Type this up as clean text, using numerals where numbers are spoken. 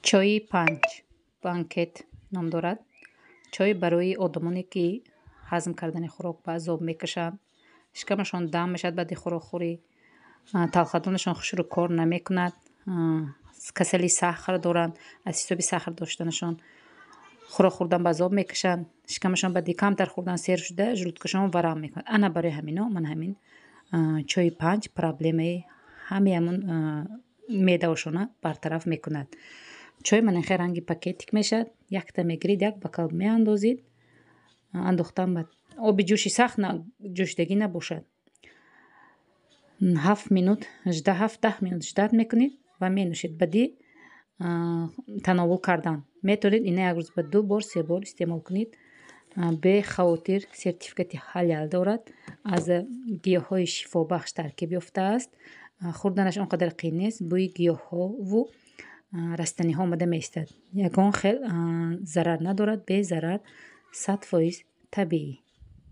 чойи панҷ банкет ном дорад. Чой барои одамоне ки ҳазм кардани хӯрок ба азоб мекашанд, шикамашон дам мешавад баъди хӯрокхӯрӣ, талхатонашон хушрӯ кор намекунад, касали сахар доранд, аз ҳисоби сахар доштанашон хӯрок хӯрдан ба азоб мекашанд, шикамашон баъди камтар хӯрдан сер шуда желудкашон вараам мекунад. Ана барои ҳамино ман ҳамин чойи панҷ проблемаи ҳамаямон меъдаошона бартараф мекунад. чой манахе ранги пакетик мешавад. Якта мегирид, як бакал меандозид, андохтан ба оби ҷӯши сахт ҷӯшидагӣ набошад. 7 минут 7-10 минут ждат мекунед ва менӯшед. Баъди тановул кардан метавонед ина як рӯз ба 2 бор 3 бор истеъмол кунед. бехавотир сертификати ҳалал дорад, аз гиёҳҳои шифобахш таркиб ёфтааст. хӯрданаш он қадар қиин нест. бӯи гиёҳҳову растаниҳо омада меистад. Ягон хел зарар надорад. безарар, 100% табиӣ.